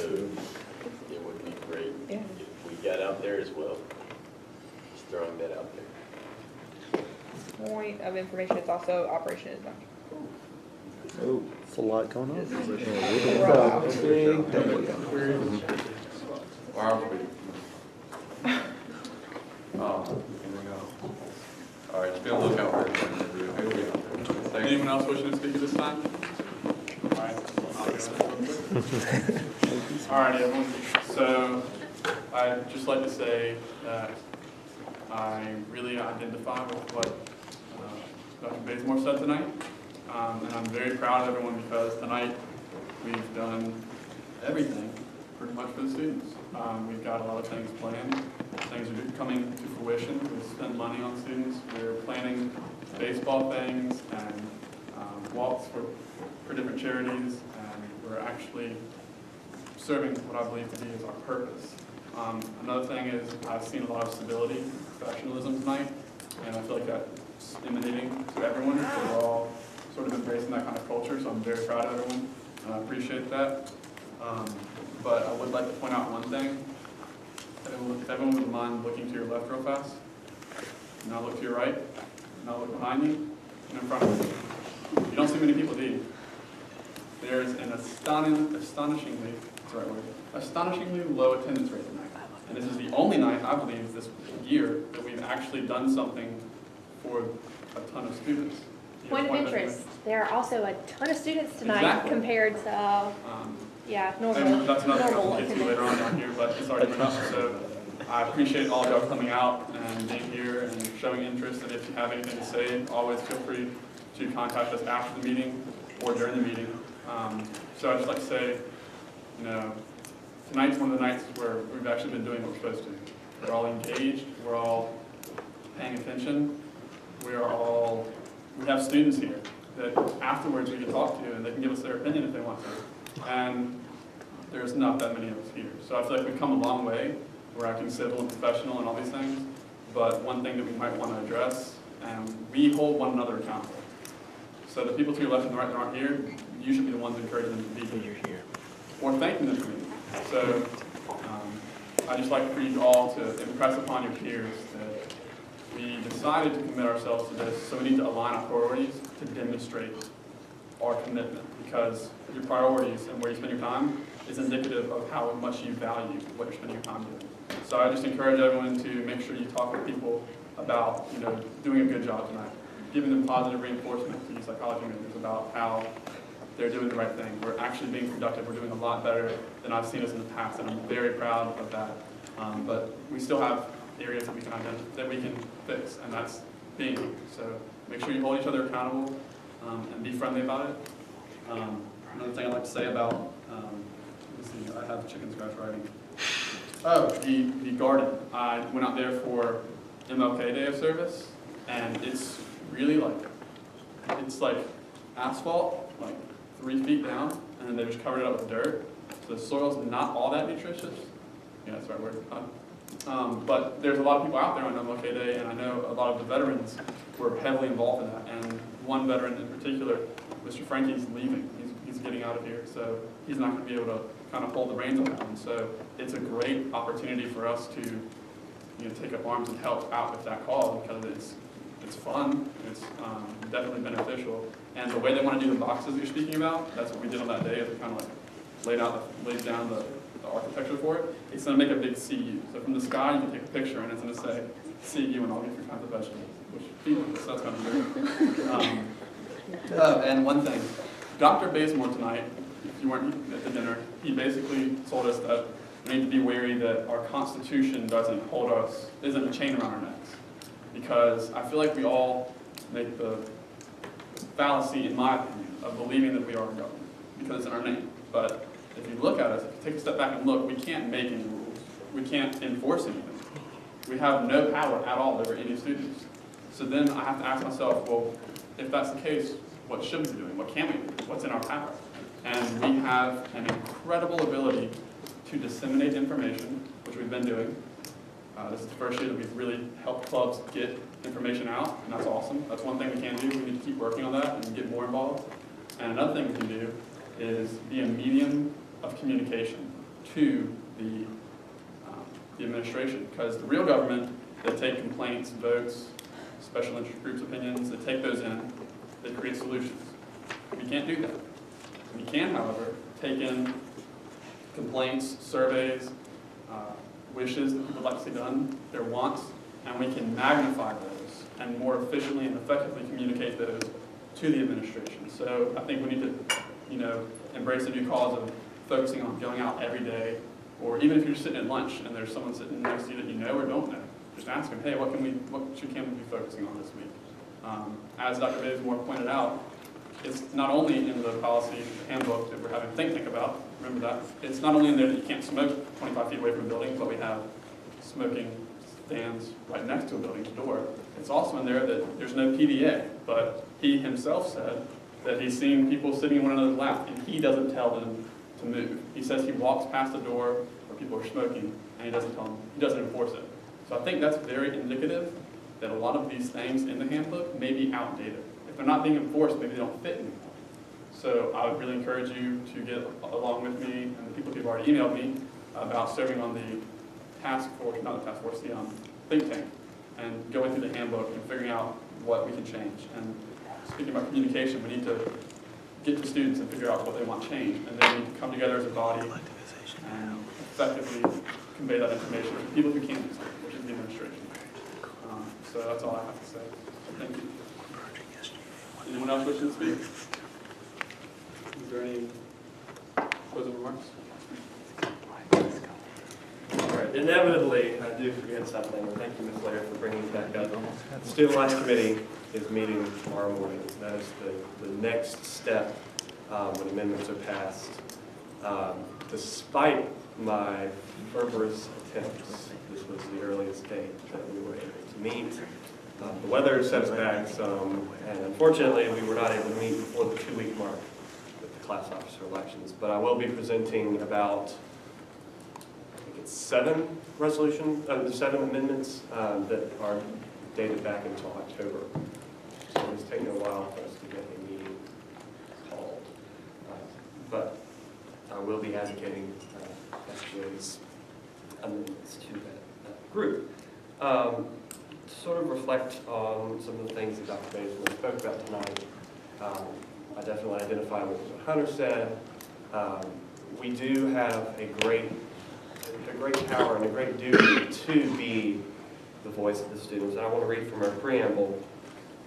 it would be great if we got out there as well. Just throwing that out there. Point of information, it's also Operation Adventure. That's a lot going on. All right, just be on the lookout for it. Anyone else wishing to speak at this time? All right. All right, everyone. So I'd just like to say that I really identify with what Dr. Bazemore said tonight. And I'm very proud of everyone because tonight we've done everything pretty much for the students. We've got a lot of things planned. Things are coming to fruition. We've spent money on students. We're planning baseball things and walks for different charities. And we're actually serving what I believe to be is our purpose. Another thing is I've seen a lot of stability, professionalism tonight, and I feel like that's emanating to everyone. So we're all sort of embracing that kind of culture, so I'm very proud of everyone, and I appreciate that. But I would like to point out one thing. If everyone wouldn't mind looking to your left real fast, now look to your right, now look behind you, and in front of you. You don't see many people, do you? There's an astonishingly low attendance rate tonight. And this is the only night, I believe, this year that we've actually done something for a ton of students. Point of interest, there are also a ton of students tonight Exactly. compared to, normal. And that's another normal thing we'll get to later on down here, but it's already been up. So I appreciate all of y'all coming out and being here and showing interest. And if you have anything to say, always feel free to contact us after the meeting or during the meeting. So I'd just like to say, tonight's one of the nights where we've actually been doing what we're supposed to. We're all engaged. We're all paying attention. We have students here that afterwards we can talk to and they can give us their opinion if they want to. And there's not that many of us here. So I feel like we've come a long way. We're acting civil and professional and all these things. But one thing that we might want to address, and we hold one another accountable. So the people to your left and right that aren't here, you should be the ones encouraging them to be here. Or thanking them for being here. So I'd just like for you all to impress upon your peers that we decided to commit ourselves to this, so we need to align our priorities to demonstrate our commitment, because your priorities and where you spend your time is indicative of how much you value what you're spending your time doing. So I just encourage everyone to make sure you talk with people about, doing a good job tonight, giving them positive reinforcement to you psychology majors about how they're doing the right thing. We're actually being productive. We're doing a lot better than I've seen us in the past, and I'm very proud of that. But we still have areas that we can identify, that we can fix, and that's being here. So make sure you hold each other accountable and be friendly about it. Another thing I'd like to say about, let's see, I have chicken scratch writing. Oh, the garden. I went out there for MLK Day of Service, and it's really it's like asphalt, like 3 feet down, and they just covered it up with dirt. So the soil's not all that nutritious. Yeah, that's the right word. But there's a lot of people out there on MLK Day, and I know a lot of the veterans were heavily involved in that. And one veteran in particular, Mr. Frankie's leaving. He's getting out of here, so he's not going to be able to kind of hold the reins on that one. So it's a great opportunity for us to take up arms and help out with that cause, because it's fun, it's definitely beneficial. And the way they want to do the boxes you're speaking about, that's what we did on that day, is we kind of laid down the architecture for it. It's going to make a big CU. So from the sky, you can take a picture, and it's going to say CU and all different kinds of vegetables, which so that's kind of weird. And one thing, Dr. Bazemore tonight, if you weren't at the dinner, he basically told us that we need to be wary that our Constitution isn't a chain around our necks. Because I feel like we all make the fallacy, in my opinion, of believing that we are a government, because it's in our name. But if you look at us, if you take a step back and look, we can't make any rules. We can't enforce anything. We have no power at all over any students. So then I have to ask myself, well, if that's the case, what should we be doing? What can we do? What's in our power? And we have an incredible ability to disseminate information, which we've been doing. This is the first year that we've really helped clubs get information out, and that's awesome. That's one thing we can do. We need to keep working on that and get more involved. And another thing we can do is be a medium of communication to the administration, because the real government, they take complaints, votes, special interest groups' opinions, they take those in, they create solutions. We can't do that. We can, however, take in complaints, surveys, wishes that people would like to see done, their wants, and we can magnify those and more efficiently and effectively communicate those to the administration. So I think we need to, embrace a new cause of focusing on going out every day, or even if you're sitting at lunch and there's someone sitting next to you that you know or don't know, just ask them, hey, what should campus be focusing on this week? As Dr. Bazemore pointed out, it's not only in the policy handbook that we're having think tank about, remember that, it's not only in there that you can't smoke 25 feet away from a building, but we have smoking stands right next to a building's door. It's also in there that there's no PDA, but he himself said that he's seen people sitting in one another's lap and he doesn't tell them to move. He says he walks past the door where people are smoking and he doesn't enforce it. So I think that's very indicative that a lot of these things in the handbook may be outdated. If they're not being enforced, maybe they don't fit anymore. So I would really encourage you to get along with me and the people who've already emailed me about serving on the task force, not the task force, the think tank, and going through the handbook and figuring out what we can change. And speaking about communication, we need to get to students and figure out what they want changed, and then we need to come together as a body and effectively convey that information to people who can, which is the administration. So that's all I have to say. Thank you. Anyone else wishing to speak? Is there any closing remarks? All right, inevitably, I do forget something. Thank you, Ms. Laird, for bringing it back up. The Student Life Committee is meeting tomorrow morning. That is the next step when amendments are passed. Despite my fervorous attempts, this was the earliest date that we were able to meet. The weather set us back some, and unfortunately, we were not able to meet before the 2-week mark with the class officer elections. But I will be presenting about 7 amendments that are dated back until October. So it's taken a while for us to get a meeting called. But I will be advocating SGA's amendments to that group. To sort of reflect on some of the things that Dr. Bazemore spoke about tonight, I definitely identify with what Hunter said. We do have a great power and a great duty to be the voice of the students. And I want to read from our preamble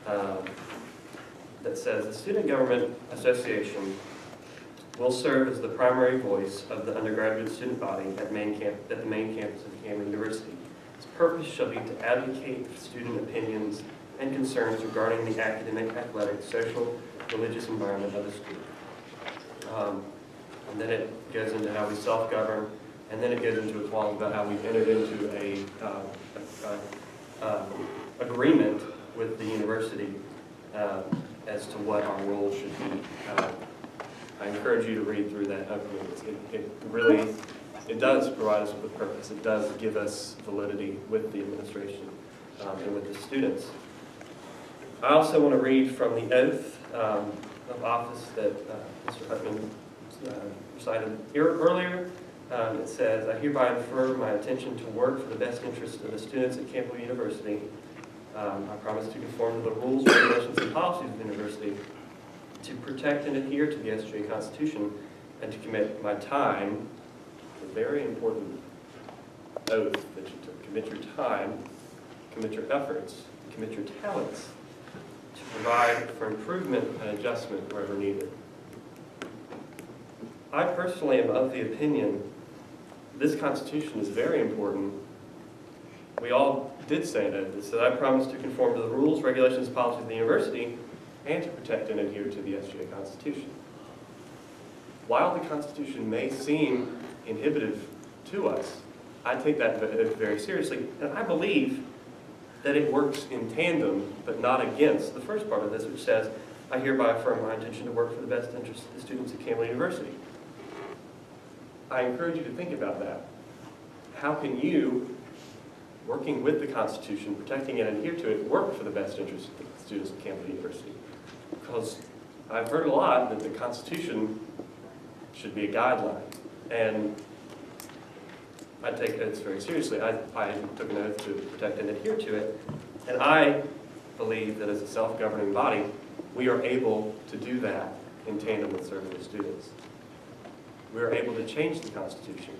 that says, the Student Government Association will serve as the primary voice of the undergraduate student body at the main campus of Campbell University. Its purpose shall be to advocate for student opinions and concerns regarding the academic, athletic, social, religious environment of the school. And then it goes into how we self-govern, and then it goes into a clause about how we've entered into a agreement with the university as to what our role should be. I encourage you to read through that agreement. It does provide us with purpose. It does give us validity with the administration and with the students. I also want to read from the oath of office that Mr. Hutman recited earlier. It says, I hereby affirm my intention to work for the best interest of the students at Campbell University. I promise to conform to the rules, regulations, and policies of the university, to protect and adhere to the SGA Constitution, and to commit my time, a very important oath that you took, commit your time, commit your efforts, commit your talents, to provide for improvement and adjustment wherever needed. I personally am of the opinion this Constitution is very important. We all did say it. It said, I promise to conform to the rules, regulations, and policies of the university, and to protect and adhere to the SGA Constitution. While the Constitution may seem inhibitive to us, I take that very seriously, and I believe that it works in tandem, but not against the first part of this, which says, I hereby affirm my intention to work for the best interest of the students at Campbell University. I encourage you to think about that. How can you, working with the Constitution, protecting it and adhere to it, work for the best interest of the students at Campbell University? Because I've heard a lot that the Constitution should be a guideline, and I take oaths very seriously. I took an oath to protect and adhere to it, and I believe that as a self-governing body, we are able to do that in tandem with serving the students. We are able to change the Constitution.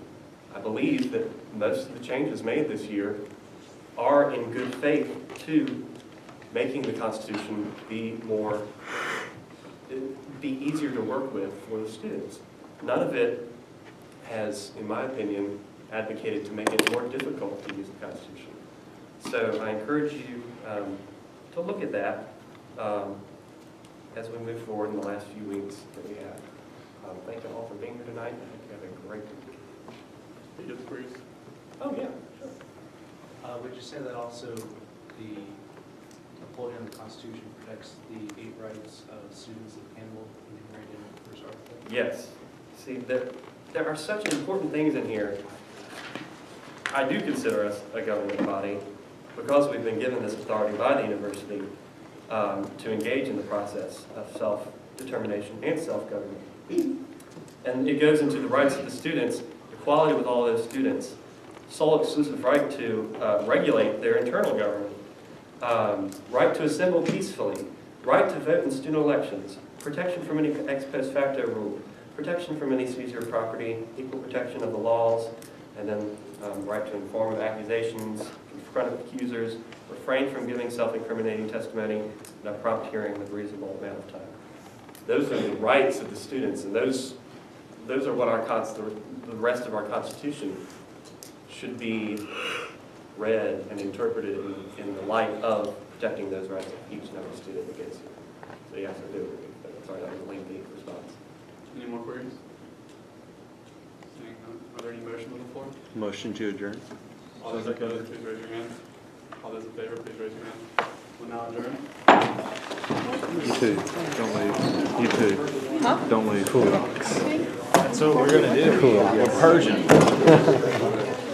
I believe that most of the changes made this year are in good faith to making the Constitution be easier to work with for the students. None of it has, in my opinion, advocated to make it more difficult to use the Constitution. So I encourage you to look at that as we move forward in the last few weeks that we have. Thank you all for being here tonight. I hope you have a great week. Yes, please. Oh, yeah, sure. Would you say that also the upholding of the Constitution protects the 8 rights of students of Campbell enumerated in the first article? Yes. See, there are such important things in here. I do consider us a government body because we've been given this authority by the university to engage in the process of self-determination and self-government. And it goes into the rights of the students, equality with all those students, sole exclusive right to regulate their internal government, right to assemble peacefully, right to vote in student elections, protection from any ex post facto rule, protection from any seizure of property, equal protection of the laws, and then right to inform of accusations, confront accusers, refrain from giving self-incriminating testimony, and a prompt hearing with reasonable amount of time. Those are the rights of the students, and those are what the rest of our Constitution should be read and interpreted in the light of protecting those rights of each and every student that gets here. So yes, I do agree. But sorry, that was a lengthy response. Any more queries? Seeing none, are there any motions on the floor? Motion to adjourn. All those opposed, please raise your hand. All those in favor, please raise your hand. We'll now adjourn. You too. Don't leave. You too. Huh? Don't leave. Cool. That's what we're gonna do. Cool. We're Persian.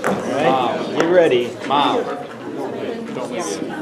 Right? You ready? Mom. Don't leave.